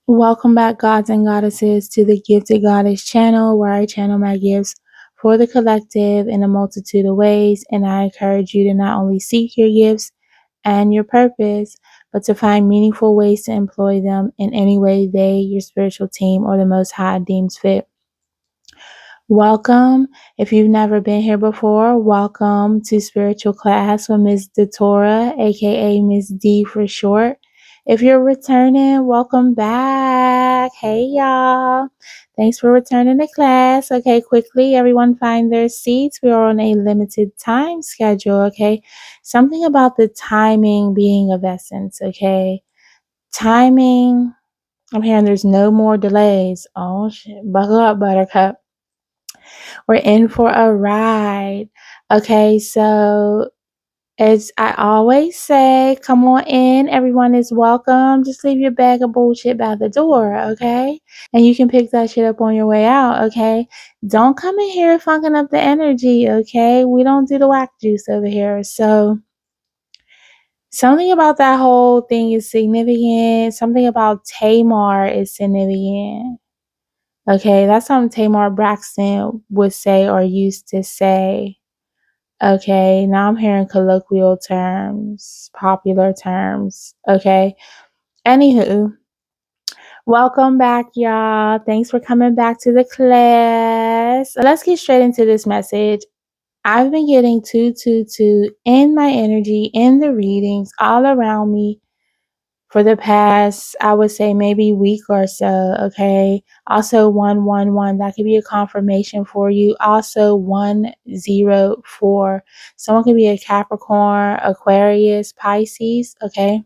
Welcome back, gods and goddesses, to the Gifted Goddess channel, where I channel my gifts for the collective in a multitude of ways. And I encourage you to not only seek your gifts and your purpose, but to find meaningful ways to employ them in any way they, your spiritual team, or the Most High deems fit. Welcome. If you've never been here before, welcome to Spiritual Class with Ms. Datora, aka Ms. D for short. If you're returning, welcome back. Hey y'all. Thanks for returning to class. Okay, quickly, everyone find their seats. We are on a limited time schedule, okay? Something about the timing being of essence, okay? Timing, I'm hearing there's no more delays. Oh shit. Buckle up, buttercup. We're in for a ride. Okay, so as I always say, come on in. Everyone is welcome. Just leave your bag of bullshit by the door, okay? And you can pick that shit up on your way out, okay? Don't come in here funking up the energy, okay? We don't do the whack juice over here. So, something about that whole thing is significant. Something about Tamar is significant. Okay, that's something Tamar Braxton would say or used to say. Okay, now I'm hearing colloquial terms, popular terms. Okay, anywho, welcome back, y'all. Thanks for coming back to the class. Let's get straight into this message. I've been getting 222 in my energy, in the readings, all around me for the past, I would say, maybe week or so. Okay. Also 111, that could be a confirmation for you. Also 104, someone could be a Capricorn, Aquarius, Pisces. Okay.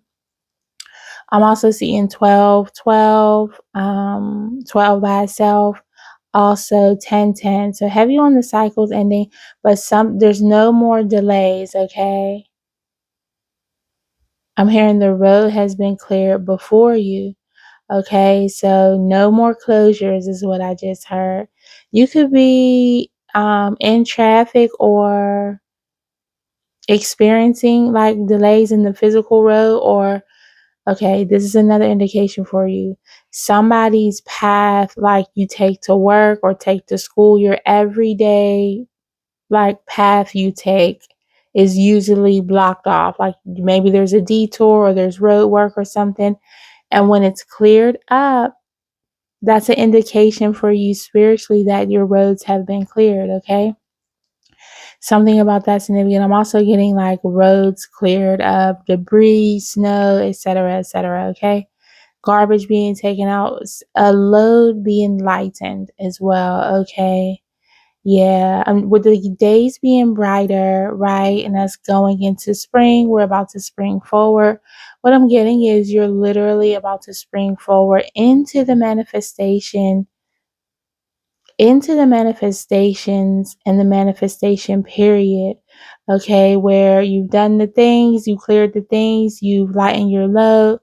I'm also seeing 12, 12, 12 by itself. Also 10, 10. So heavy on the cycles ending, but there's no more delays. Okay. I'm hearing the road has been cleared before you. Okay, so no more closures is what I just heard. You could be in traffic or experiencing like delays in the physical road, or okay, this is another indication for you. Somebody's path, like you take to work or take to school, your everyday like path you take is usually blocked off. Like maybe there's a detour or there's road work or something. And when it's cleared up, that's an indication for you spiritually that your roads have been cleared, okay? Something about that significant. I'm also getting like roads cleared up, debris, snow, etc., okay? Garbage being taken out, a load being lightened as well, okay? Yeah, with the days being brighter, right, and us going into spring, we're about to spring forward. What I'm getting is you're literally about to spring forward into the manifestations and the manifestation period, okay, where you've done the things, you cleared the things, you've lightened your load,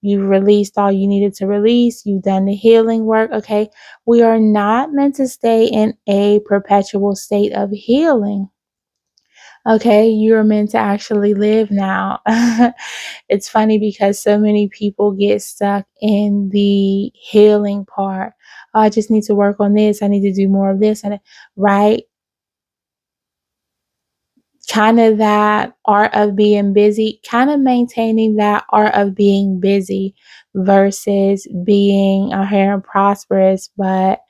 you've released all you needed to release, you've done the healing work, okay. We are not meant to stay in a perpetual state of healing. Okay, you're meant to actually live now. It's funny because so many people get stuck in the healing part. Oh, I just need to work on this. I need to do more of this. And right, kind of that art of being busy, kind of maintaining that art of being busy versus being out here and prosperous. But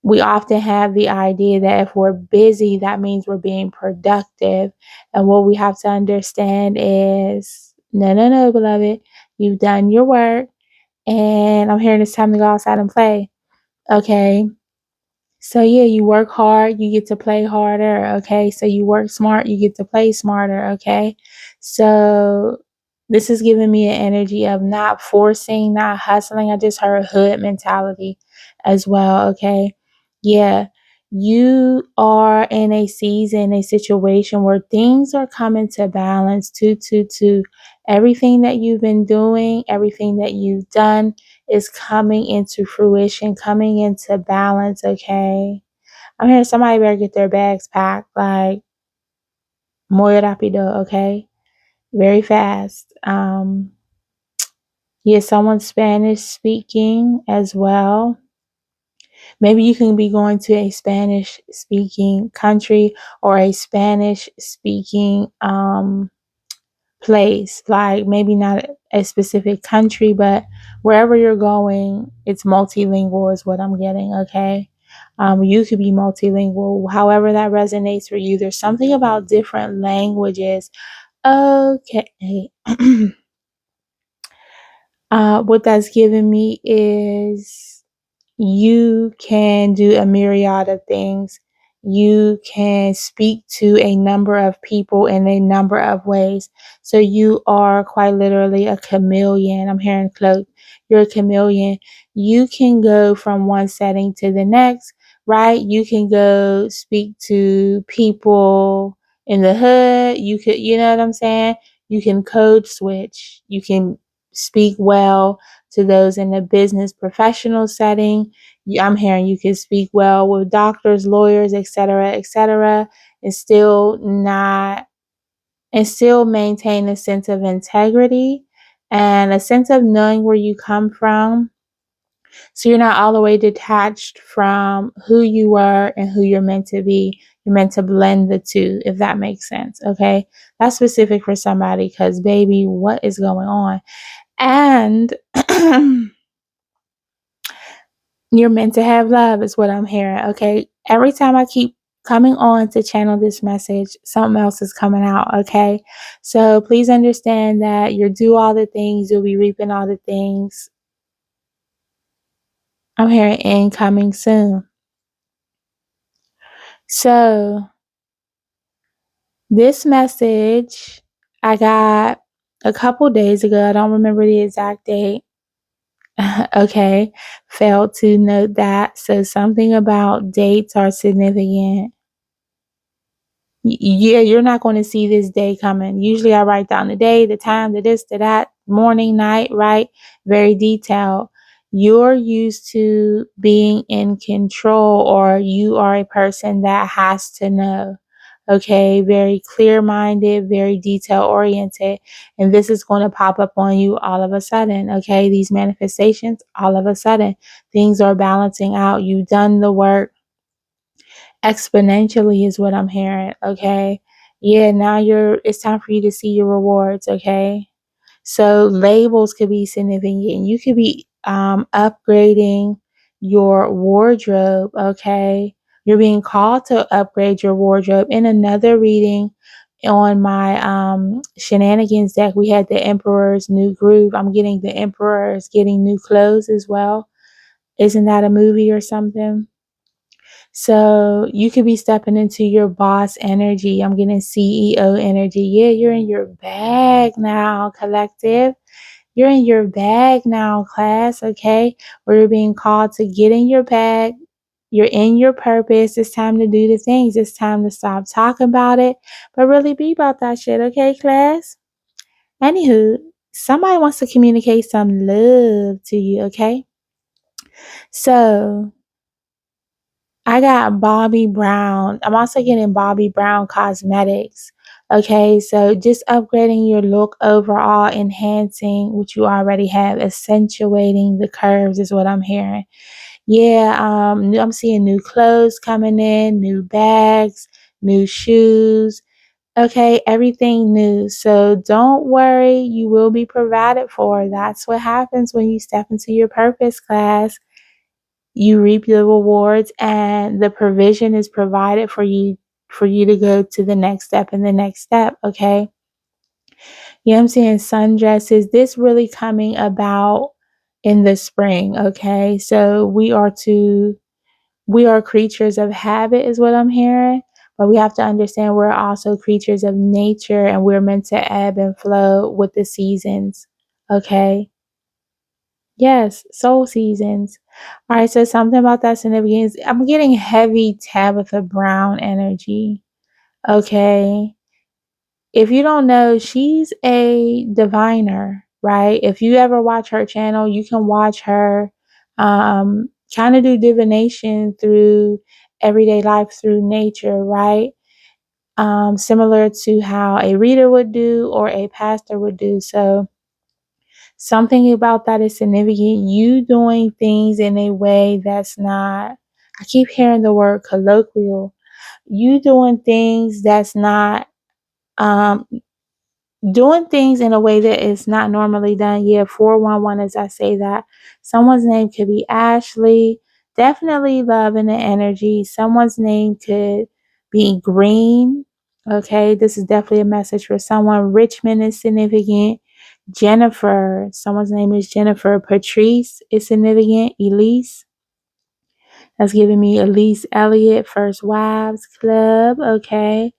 we often have the idea that if we're busy, that means we're being productive. And what we have to understand is no, no, no, beloved. You've done your work, and I'm hearing it's time to go outside and play. Okay. So, yeah, you work hard, you get to play harder. Okay. So, you work smart, you get to play smarter. Okay. So, this is giving me an energy of not forcing, not hustling. I just heard hood mentality as well. Okay. Yeah. You are in a season, a situation where things are coming to balance. Two. Everything that you've been doing, everything that you've done is coming into fruition, coming into balance. Okay. I'm hearing somebody better get their bags packed like muy rápido. Okay. Very fast. Yeah, someone Spanish speaking as well. Maybe you can be going to a Spanish speaking country or a Spanish speaking place, like maybe not a specific country, but wherever you're going, it's multilingual is what I'm getting. Okay. You could be multilingual, however that resonates for you. There's something about different languages. Okay. What that's giving me is you can do a myriad of things. You can speak to a number of people in a number of ways. So you are quite literally a chameleon. I'm hearing cloak. You're a chameleon. You can go from one setting to the next, right? You can go speak to people in the hood. You could, you know what I'm saying? You can code switch. You can speak well to those in the business professional setting. I'm hearing you can speak well with doctors, lawyers, etc., and still not and still maintain a sense of integrity and a sense of knowing where you come from. So you're not all the way detached from who you were and who you're meant to be. You're meant to blend the two, if that makes sense. Okay. That's specific for somebody because, baby, what is going on? And you're meant to have love, is what I'm hearing. Okay. Every time I keep coming on to channel this message, something else is coming out. Okay. So please understand that you'll do all the things, you'll be reaping all the things. I'm hearing incoming soon. So this message I got a couple days ago. I don't remember the exact date. Okay. Failed to note that. So something about dates are significant. Yeah, you're not going to see this day coming. Usually I write down the day, the time, the this, the that, morning, night, right? Very detailed. You're used to being in control, or you are a person that has to know. Okay, very clear minded, very detail oriented. And this is going to pop up on you all of a sudden. Okay, these manifestations, all of a sudden, things are balancing out. You've done the work exponentially, is what I'm hearing. Okay. Yeah, now it's time for you to see your rewards. Okay. So labels could be significant. You could be upgrading your wardrobe. Okay. You're being called to upgrade your wardrobe. In another reading on my shenanigans deck, we had the Emperor's New Groove. I'm getting the Emperor is getting new clothes as well. Isn't that a movie or something? So you could be stepping into your boss energy. I'm getting CEO energy. Yeah, you're in your bag now, collective. You're in your bag now, class, okay? Where you're being called to get in your bag. You're in your purpose. It's time to do the things. It's time to stop talking about it, but really be about that shit, okay, class? Anywho, somebody wants to communicate some love to you, okay? So I got Bobbi Brown. I'm also getting Bobbi Brown Cosmetics. Okay, so just upgrading your look overall, enhancing what you already have, accentuating the curves is what I'm hearing. Yeah, I'm seeing new clothes coming in, new bags, new shoes. Okay, everything new. So don't worry, you will be provided for. That's what happens when you step into your purpose, class. You reap the rewards and the provision is provided for you to go to the next step and the next step. Okay. You know what I'm saying? Sundresses, this really coming about in the spring. Okay. So we are creatures of habit is what I'm hearing, but we have to understand we're also creatures of nature and we're meant to ebb and flow with the seasons. Okay. Yes, soul seasons. All right, so something about that significance. I'm getting heavy Tabitha Brown energy. Okay. If you don't know, she's a diviner, right? If you ever watch her channel, you can watch her kind of do divination through everyday life, through nature, right? Similar to how a reader would do or a pastor would do. So Something about that is significant. You doing things in a way that's not, I keep hearing the word colloquial. You doing things that's not, um, doing things in a way that is not normally done. Yeah, 411 as I say that. Someone's name could be Ashley. Definitely love in the energy. Someone's name could be Green. Okay, this is definitely a message for someone. Richmond is significant. Jennifer, someone's name is Jennifer. Patrice is significant. Elise, that's giving me Elise Elliott, First Wives Club. Okay.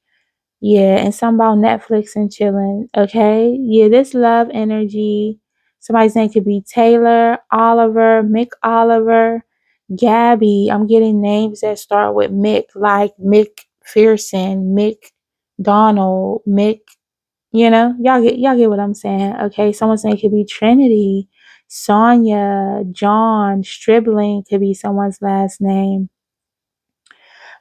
Yeah, and something about Netflix and chilling. Okay. Yeah, this love energy. Somebody's name could be Taylor, Oliver, Mick Oliver, Gabby. I'm getting names that start with Mick, like Mick Fearson, Mick Donald, Mick. Y'all get what I'm saying. Okay, someone's name could be Trinity, Sonia, John, Stribling could be someone's last name.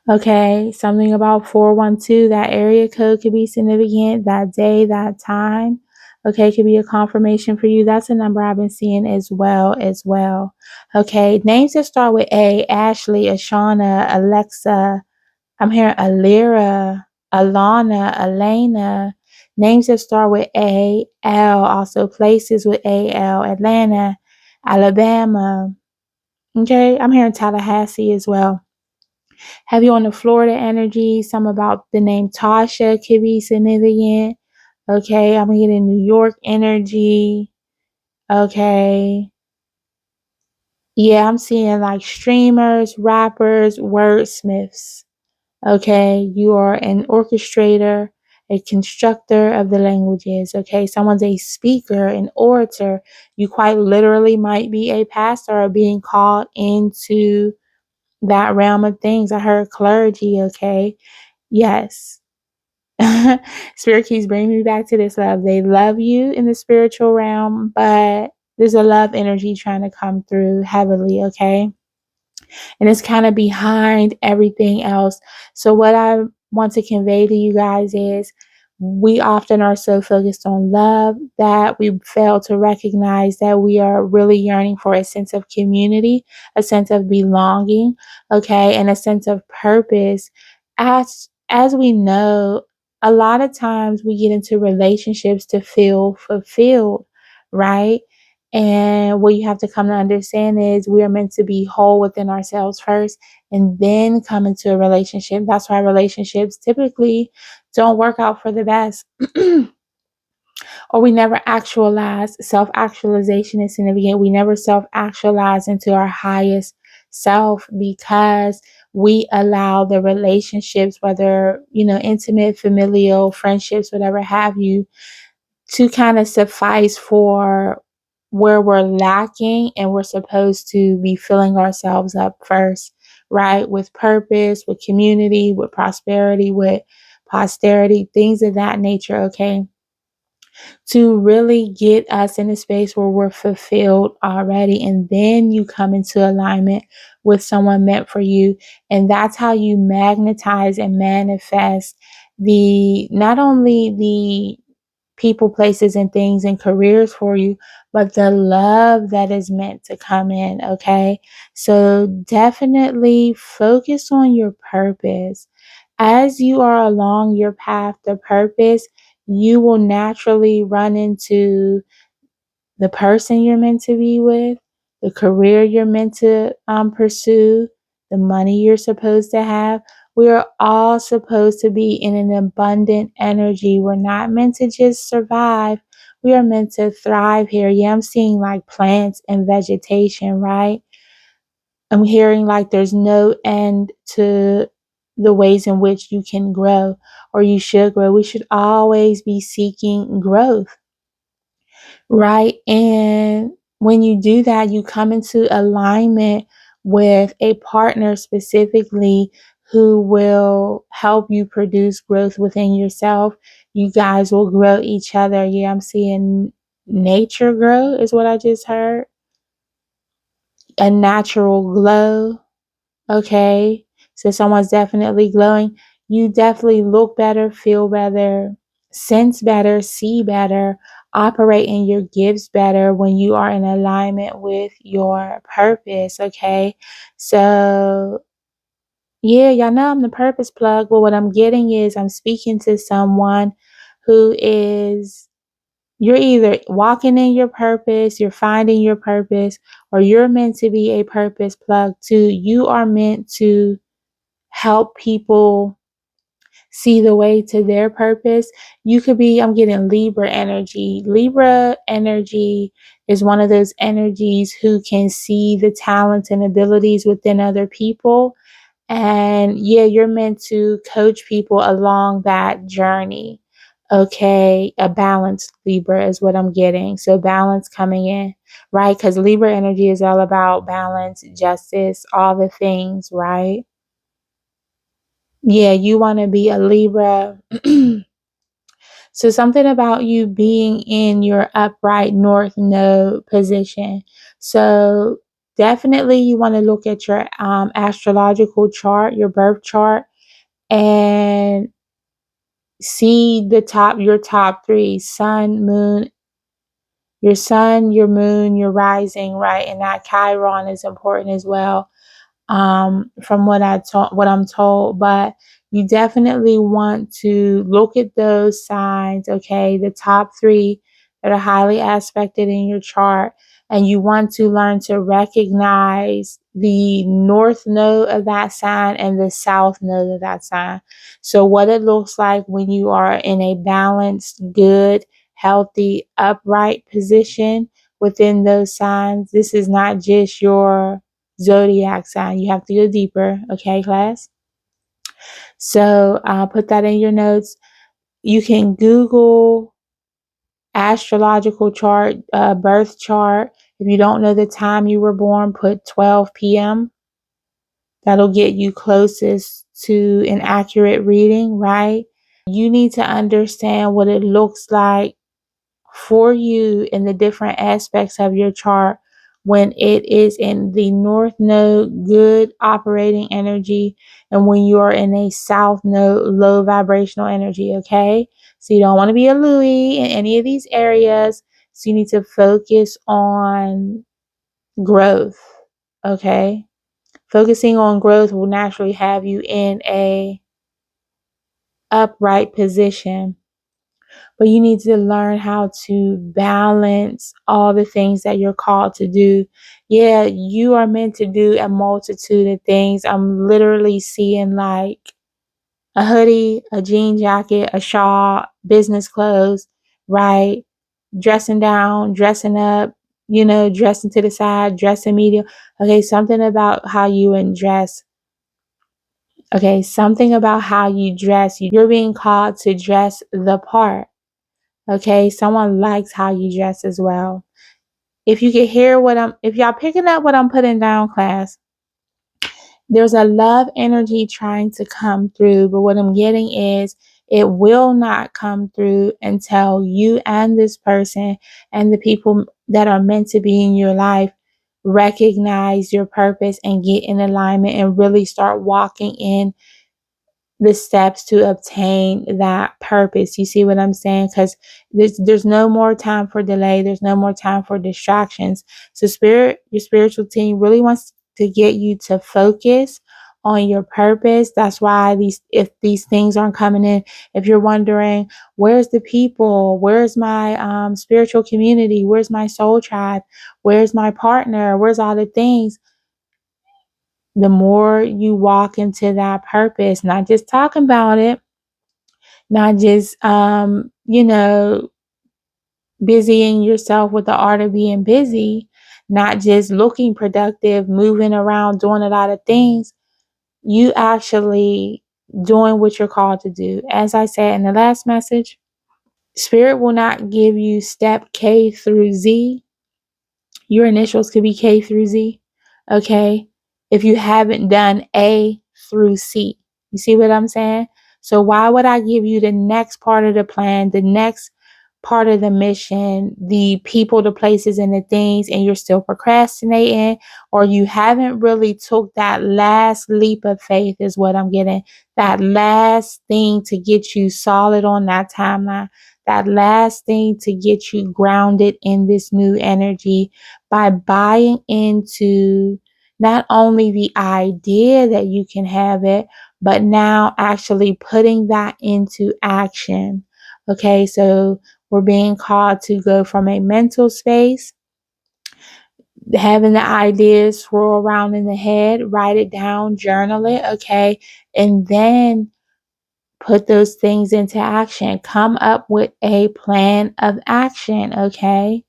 Okay, something about 412, that area code could be significant, that day, that time. Okay, could be a confirmation for you. That's a number I've been seeing as well. Okay, names that start with A, Ashley, Ashana, Alexa. I'm hearing Alira, Alana, Elena. Names that start with A, L, also places with A, L, Atlanta, Alabama. Okay, I'm hearing Tallahassee as well. Have you on the Florida energy? Some about the name Tasha could be significant. Okay, I'm getting New York energy. Okay. Yeah, I'm seeing like streamers, rappers, wordsmiths. Okay, you are an orchestrator, a constructor of the languages. Okay, someone's a speaker, an orator. You quite literally might be a pastor or being called into that realm of things. I heard clergy. Okay, yes. Spirit keeps bringing me back to this love. They love you in the spiritual realm, but there's a love energy trying to come through heavily. Okay, and it's kind of behind everything else. So, what I want to convey to you guys is we often are so focused on love that we fail to recognize that we are really yearning for a sense of community, a sense of belonging, okay, and a sense of purpose. As we know, a lot of times we get into relationships to feel fulfilled, right? And what you have to come to understand is we are meant to be whole within ourselves first and then come into a relationship. That's why relationships typically don't work out for the best. Or we never actualize. Self actualization is significant. We never self actualize into our highest self because we allow the relationships, whether, intimate, familial, friendships, whatever have you, to kind of suffice for where we're lacking, and we're supposed to be filling ourselves up first, right? With purpose, with community, with prosperity, with posterity, things of that nature, okay? To really get us in a space where we're fulfilled already. And then you come into alignment with someone meant for you. And that's how you magnetize and manifest not only the people, places, and things and careers for you, but the love that is meant to come in. Okay. So definitely focus on your purpose. As you are along your path to purpose, you will naturally run into the person you're meant to be with, the career you're meant to pursue, the money you're supposed to have. We are all supposed to be in an abundant energy. We're not meant to just survive. We are meant to thrive here. Yeah, I'm seeing like plants and vegetation, right? I'm hearing like there's no end to the ways in which you can grow or you should grow. We should always be seeking growth, right? And when you do that, you come into alignment with a partner specifically who will help you produce growth within yourself. You guys will grow each other. Yeah, I'm seeing nature grow, is what I just heard. A natural glow. Okay. So someone's definitely glowing. You definitely look better, feel better, sense better, see better, operate in your gifts better when you are in alignment with your purpose, okay? So, yeah, y'all know I'm the purpose plug, but what I'm getting is I'm speaking to someone who is, you're either walking in your purpose, you're finding your purpose, or you're meant to be a purpose plug too. You are meant to help people see the way to their purpose. You could be, I'm getting Libra energy. Libra energy is one of those energies who can see the talents and abilities within other people. And yeah, you're meant to coach people along that journey. Okay, a balanced Libra is what I'm getting. So balance coming in, right? Because Libra energy is all about balance, justice, all the things, right? Yeah, you want to be a Libra. So something about you being in your upright north node position. So definitely you want to look at your astrological chart, your birth chart, and see your top three: sun, moon, your sun, your moon, your rising, right? And that Chiron is important as well, from what I'm told. But you definitely want to look at those signs, okay? The top three that are highly aspected in your chart, and you want to learn to recognize the north node of that sign and the south node of that sign. So what it looks like when you are in a balanced, good, healthy, upright position within those signs. This is not just your zodiac sign. You have to go deeper, okay, class? So put that in your notes. You can Google astrological chart, birth chart. If you don't know the time you were born, put 12 p.m. That'll get you closest to an accurate reading, right? You need to understand what it looks like for you in the different aspects of your chart when it is in the north node, good operating energy, and when you are in a south node, low vibrational energy, okay? So you don't want to be a Louis in any of these areas. So you need to focus on growth, okay? Focusing on growth will naturally have you in a upright position. But you need to learn how to balance all the things that you're called to do. Yeah, you are meant to do a multitude of things. I'm literally seeing like a hoodie, a jean jacket, a shawl, business clothes, right? Dressing down, dressing up, dressing to the side, dressing medium. Okay, something about how you dress. Okay, something about how you dress. You're being called to dress the part. Okay, someone likes how you dress as well. If you can hear if y'all picking up what I'm putting down, class, there's a love energy trying to come through, but what I'm getting is it will not come through until you and this person and the people that are meant to be in your life recognize your purpose and get in alignment and really start walking in the steps to obtain that purpose. You see what I'm saying? Because there's no more time for delay. There's no more time for distractions. So your spiritual team really wants to get you to focus on your purpose. That's why if these things aren't coming in, if you're wondering, where's the people? Where's my spiritual community? Where's my soul tribe? Where's my partner? Where's all the things? The more you walk into that purpose, not just talking about it, not just, busying yourself with the art of being busy, not just looking productive, moving around, doing a lot of things, you actually doing what you're called to do. As I said in the last message, Spirit will not give you step K through Z. Your initials could be K through Z, okay? If you haven't done A through C. You see what I'm saying? So why would I give you the next part of the plan, the next part of the mission, the people, the places, and the things, and you're still procrastinating, or you haven't really took that last leap of faith is what I'm getting. That last thing to get you solid on that timeline. that last thing to get you grounded in this new energy by buying into not only the idea that you can have it, but now actually putting that into action. Okay, so we're being called to go from a mental space, having the ideas swirl around in the head, write it down, journal it, okay, and then put those things into action. Come up with a plan of action, okay?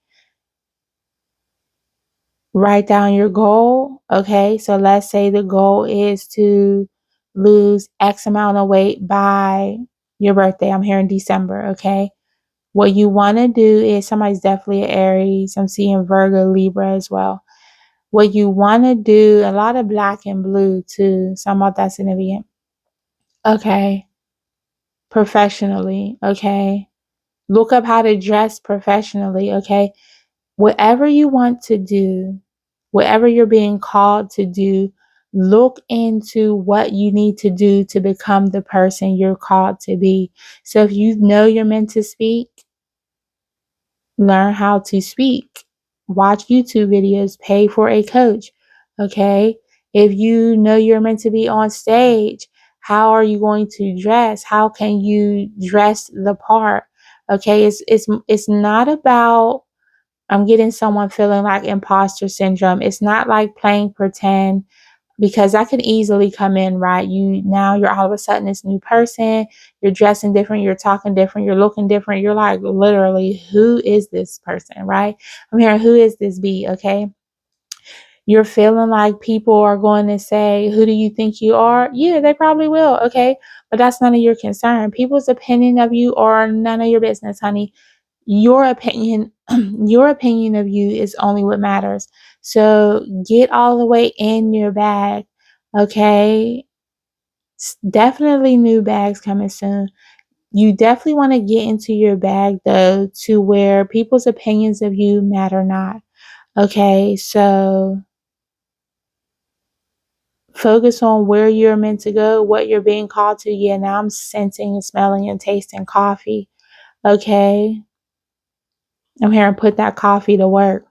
Write down your goal, okay? So let's say the goal is to lose X amount of weight by your birthday. I'm here in December, okay? What you want to do is, somebody's definitely an Aries. I'm seeing Virgo, Libra as well. What you want to do, a lot of black and blue too. Some of that's significant. Okay. Professionally, okay? Look up how to dress professionally, okay? Whatever you want to do, whatever you're being called to do, look into what you need to do to become the person you're called to be. So if you know you're meant to speak, learn how to speak. Watch YouTube videos, pay for a coach, okay? If you know you're meant to be on stage, how are you going to dress? How can you dress the part? Okay, it's not about I'm getting someone feeling like imposter syndrome. It's not like playing pretend, because that could easily come in, right? You're all of a sudden this new person, you're dressing different, you're talking different, you're looking different. You're like, literally, who is this person, right? I'm hearing, who is this be, okay? You're feeling like people are going to say, who do you think you are? Yeah, they probably will, okay? But that's none of your concern. People's opinion of you are none of your business, honey. Your opinion, your opinion of you is only what matters. So get all the way in your bag, okay? Definitely new bags coming soon. You definitely want to get into your bag though, to where people's opinions of you matter not. Okay, so focus on where you're meant to go, what you're being called to. Yeah, now I'm sensing and smelling and tasting coffee. Okay, I'm here and put that coffee to work.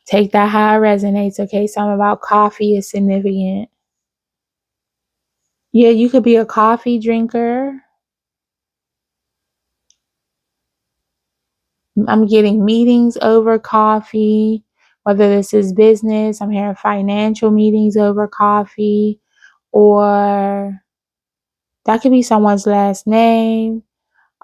Take that how it resonates, okay? Something about coffee is significant. Yeah, you could be a coffee drinker. I'm getting meetings over coffee, whether this is business, I'm hearing financial meetings over coffee, or that could be someone's last name.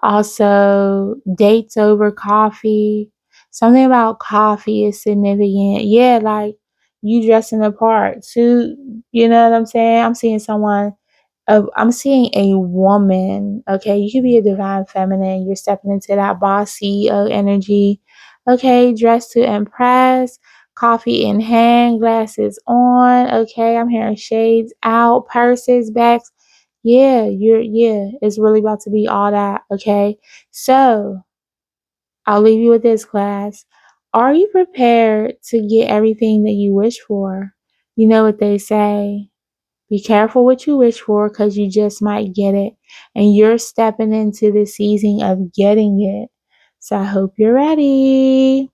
Also, dates over coffee. Something about coffee is significant. Yeah, like you dressing the part. Suit, you know what I'm saying? I'm seeing a woman, okay? You could be a divine feminine. You're stepping into that boss CEO energy, okay? Dressed to impress, coffee in hand, glasses on, okay? I'm hearing shades out, purses, bags. Yeah, it's really about to be all that, okay? So I'll leave you with this, class. Are you prepared to get everything that you wish for? You know what they say. Be careful what you wish for, because you just might get it. And you're stepping into the season of getting it. So I hope you're ready.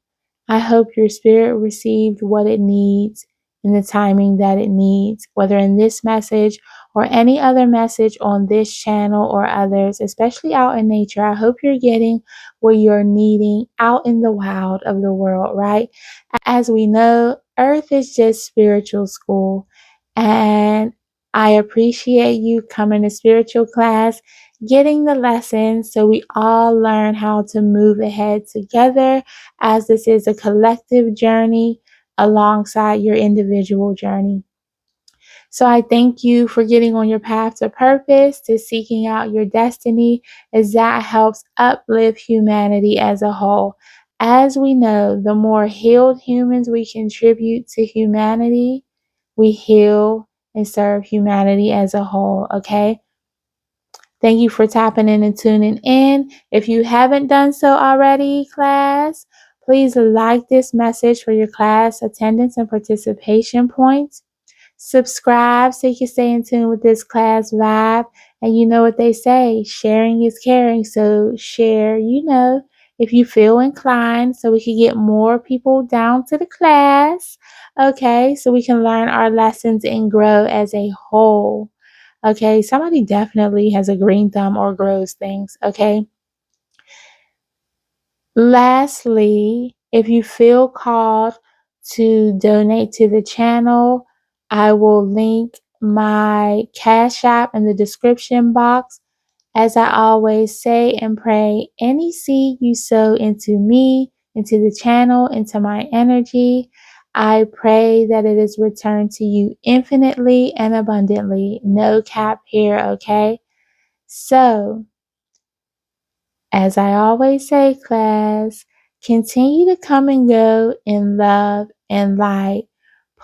I hope your spirit received what it needs in the timing that it needs, whether in this message or any other message on this channel or others, especially out in nature. I hope you're getting what you're needing out in the wild of the world, right? As we know, Earth is just spiritual school. And I appreciate you coming to spiritual class, getting the lessons so we all learn how to move ahead together, as this is a collective journey alongside your individual journey. So I thank you for getting on your path to purpose, to seeking out your destiny, as that helps uplift humanity as a whole. As we know, the more healed humans we contribute to humanity, we heal and serve humanity as a whole, okay? Thank you for tapping in and tuning in. If you haven't done so already, class, please like this message for your class attendance and participation points. Subscribe so you can stay in tune with this class vibe. And you know what they say, sharing is caring. So share, if you feel inclined, so we can get more people down to the class. Okay, so we can learn our lessons and grow as a whole. Okay, somebody definitely has a green thumb or grows things. Okay. Lastly, if you feel called to donate to the channel, I will link my Cash App in the description box. As I always say and pray, any seed you sow into me, into the channel, into my energy, I pray that it is returned to you infinitely and abundantly. No cap here, okay? So, as I always say, class, continue to come and go in love and light.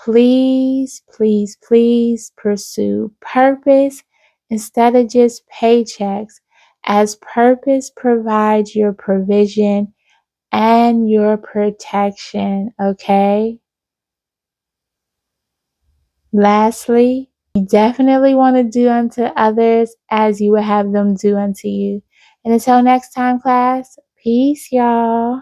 Please, please, please pursue purpose instead of just paychecks, as purpose provides your provision and your protection, okay? Lastly, you definitely want to do unto others as you would have them do unto you. And until next time, class, peace, y'all.